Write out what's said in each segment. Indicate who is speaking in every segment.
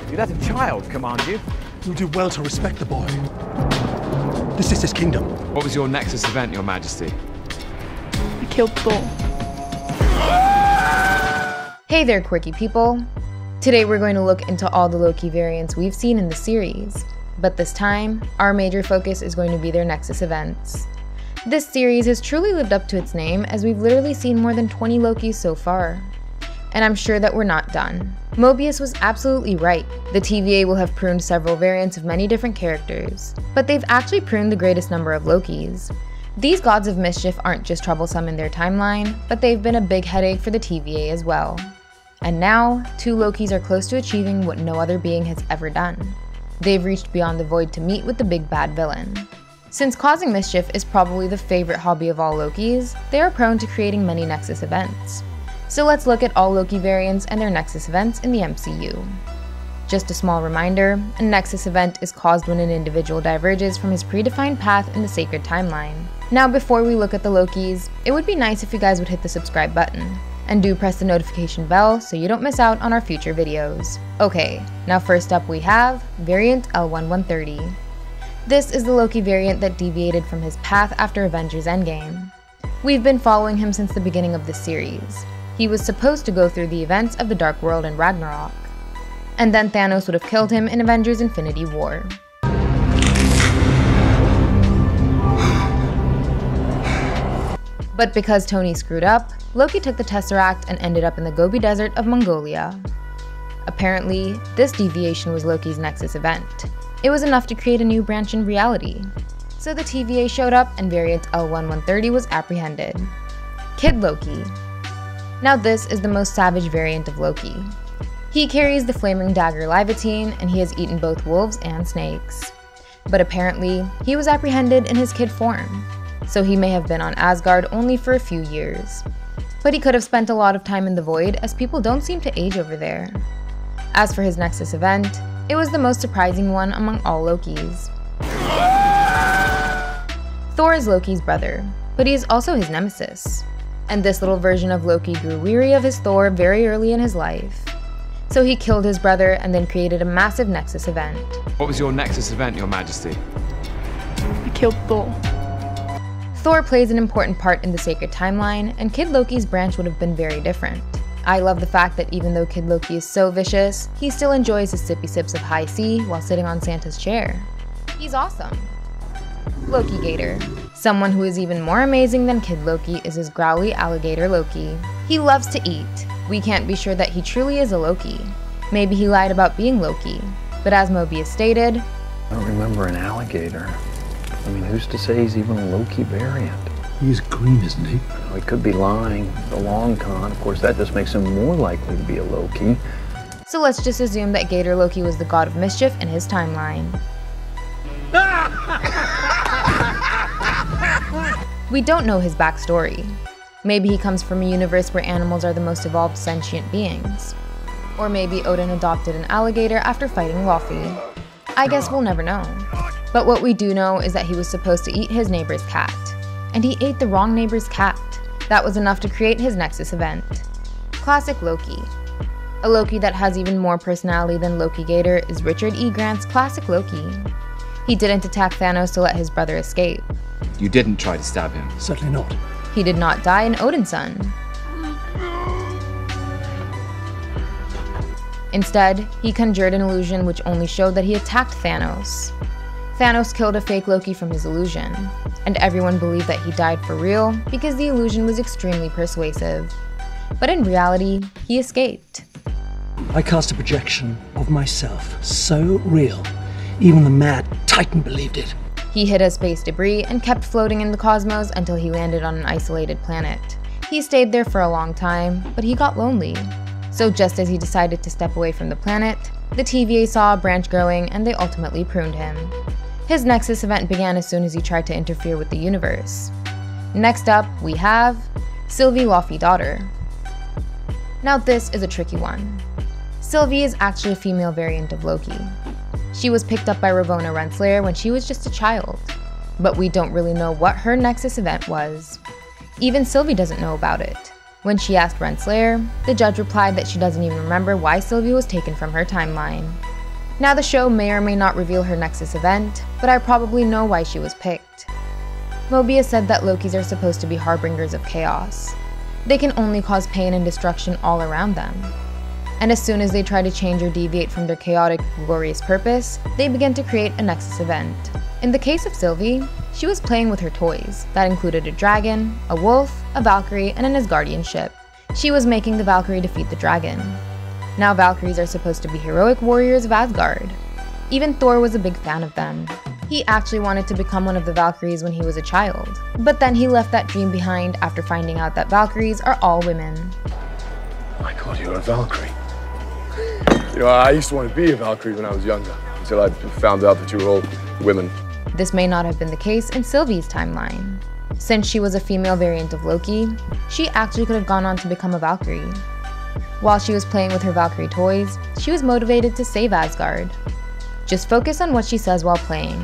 Speaker 1: You let a child command you?
Speaker 2: You'll do well to respect the boy. This is his kingdom.
Speaker 3: What was your Nexus event, Your Majesty?
Speaker 4: I killed Thor.
Speaker 5: Hey there, quirky people. Today we're going to look into all the Loki variants we've seen in the series, but this time, our major focus is going to be their Nexus events. This series has truly lived up to its name, as we've literally seen more than 20 Lokis so far. And I'm sure that we're not done. Mobius was absolutely right. The TVA will have pruned several variants of many different characters, but they've actually pruned the greatest number of Lokis. These gods of mischief aren't just troublesome in their timeline, but they've been a big headache for the TVA as well. And now, 2 Lokis are close to achieving what no other being has ever done. They've reached beyond the void to meet with the big bad villain. Since causing mischief is probably the favorite hobby of all Lokis, they are prone to creating many Nexus events. So let's look at all Loki variants and their Nexus events in the MCU. Just a small reminder, a Nexus event is caused when an individual diverges from his predefined path in the sacred timeline. Now before we look at the Lokis, it would be nice if you guys would hit the subscribe button, and do press the notification bell so you don't miss out on our future videos. Okay, now first up we have Variant L1130. This is the Loki variant that deviated from his path after Avengers Endgame. We've been following him since the beginning of this series. He was supposed to go through the events of the Dark World and Ragnarok, and then Thanos would have killed him in Avengers Infinity War. But because Tony screwed up, Loki took the Tesseract and ended up in the Gobi Desert of Mongolia. Apparently, this deviation was Loki's Nexus event. It was enough to create a new branch in reality. So the TVA showed up and variant L1130 was apprehended. Kid Loki. Now this is the most savage variant of Loki. He carries the flaming dagger Levitine, and he has eaten both wolves and snakes. But apparently, he was apprehended in his kid form, so he may have been on Asgard only for a few years. But he could have spent a lot of time in the void, as people don't seem to age over there. As for his Nexus event, it was the most surprising one among all Lokis. Thor is Loki's brother, but he is also his nemesis. And this little version of Loki grew weary of his Thor very early in his life. So he killed his brother and then created a massive Nexus event.
Speaker 3: What was your Nexus event, Your Majesty?
Speaker 4: I killed Thor.
Speaker 5: Thor plays an important part in the sacred timeline, and Kid Loki's branch would have been very different. I love the fact that even though Kid Loki is so vicious, he still enjoys his sippy sips of high C while sitting on Santa's chair. He's awesome. Loki Gator. Someone who is even more amazing than Kid Loki is his growly alligator Loki. He loves to eat. We can't be sure that he truly is a Loki. Maybe he lied about being Loki, but as Mobius stated,
Speaker 6: I don't remember an alligator. I mean, who's to say he's even a Loki variant?
Speaker 2: He's green, isn't he?
Speaker 6: Oh, he could be lying. The long con, of course, that just makes him more likely to be a Loki.
Speaker 5: So let's just assume that Gator Loki was the god of mischief in his timeline. We don't know his backstory. Maybe he comes from a universe where animals are the most evolved sentient beings. Or maybe Odin adopted an alligator after fighting Laufey. I guess we'll never know. But what we do know is that he was supposed to eat his neighbor's cat. And he ate the wrong neighbor's cat. That was enough to create his Nexus event. Classic Loki. A Loki that has even more personality than Loki Gator is Richard E. Grant's classic Loki. He didn't attack Thanos to let his brother escape.
Speaker 3: You didn't try to stab him.
Speaker 2: Certainly not.
Speaker 5: He did not die in Odin's son. Instead, he conjured an illusion which only showed that he attacked Thanos. Thanos killed a fake Loki from his illusion, and everyone believed that he died for real because the illusion was extremely persuasive. But in reality, he escaped.
Speaker 2: I cast a projection of myself, so real, even the mad Titan believed it.
Speaker 5: He hit as space debris and kept floating in the cosmos until he landed on an isolated planet. He stayed there for a long time, but he got lonely. So just as he decided to step away from the planet, the TVA saw a branch growing and they ultimately pruned him. His Nexus event began as soon as he tried to interfere with the universe. Next up, we have Sylvie Laufey daughter. Now this is a tricky one. Sylvie is actually a female variant of Loki. She was picked up by Ravonna Renslayer when she was just a child, but we don't really know what her Nexus event was. Even Sylvie doesn't know about it. When she asked Renslayer, the judge replied that she doesn't even remember why Sylvie was taken from her timeline. Now the show may or may not reveal her Nexus event, but I probably know why she was picked. Mobius said that Lokis are supposed to be harbingers of chaos. They can only cause pain and destruction all around them. And as soon as they try to change or deviate from their chaotic, glorious purpose, they begin to create a Nexus event. In the case of Sylvie, she was playing with her toys. That included a dragon, a wolf, a Valkyrie, and an Asgardian ship. She was making the Valkyrie defeat the dragon. Now Valkyries are supposed to be heroic warriors of Asgard. Even Thor was a big fan of them. He actually wanted to become one of the Valkyries when he was a child. But then he left that dream behind after finding out that Valkyries are all women.
Speaker 1: Oh my god, you're a Valkyrie. You know, I used to want to be a Valkyrie when I was younger, until I found out that you were all women.
Speaker 5: This may not have been the case in Sylvie's timeline. Since she was a female variant of Loki, she actually could have gone on to become a Valkyrie. While she was playing with her Valkyrie toys, she was motivated to save Asgard. Just focus on what she says while playing.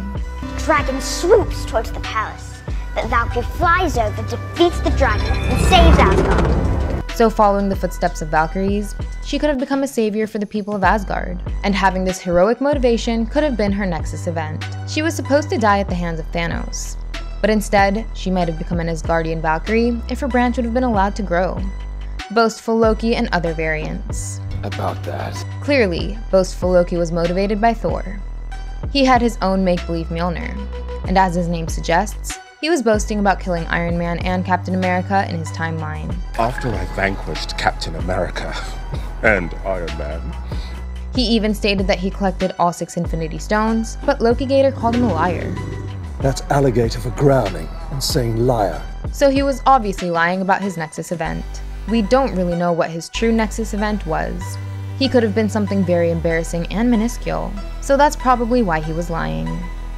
Speaker 7: Dragon swoops towards the palace, but Valkyrie flies over, defeats the dragon, and saves Asgard.
Speaker 5: So following the footsteps of Valkyries, she could have become a savior for the people of Asgard, and having this heroic motivation could have been her Nexus event. She was supposed to die at the hands of Thanos, but instead, she might have become an Asgardian Valkyrie if her branch would have been allowed to grow. Boastful Loki and other variants.
Speaker 1: About that.
Speaker 5: Clearly, Boastful Loki was motivated by Thor. He had his own make-believe Mjolnir, and as his name suggests, he was boasting about killing Iron Man and Captain America in his timeline.
Speaker 8: After I vanquished Captain America and Iron Man.
Speaker 5: He even stated that he collected all 6 Infinity Stones, but Loki Gator called him a liar.
Speaker 2: That's alligator for growling and saying liar.
Speaker 5: So he was obviously lying about his Nexus event. We don't really know what his true Nexus event was. He could have been something very embarrassing and minuscule, so that's probably why he was lying.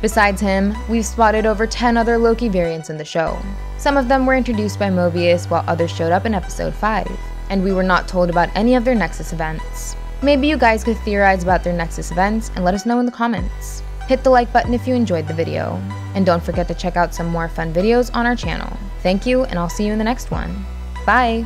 Speaker 5: Besides him, we've spotted over 10 other Loki variants in the show. Some of them were introduced by Mobius while others showed up in episode 5, and we were not told about any of their Nexus events. Maybe you guys could theorize about their Nexus events and let us know in the comments. Hit the like button if you enjoyed the video, and don't forget to check out some more fun videos on our channel. Thank you, and I'll see you in the next one. Bye!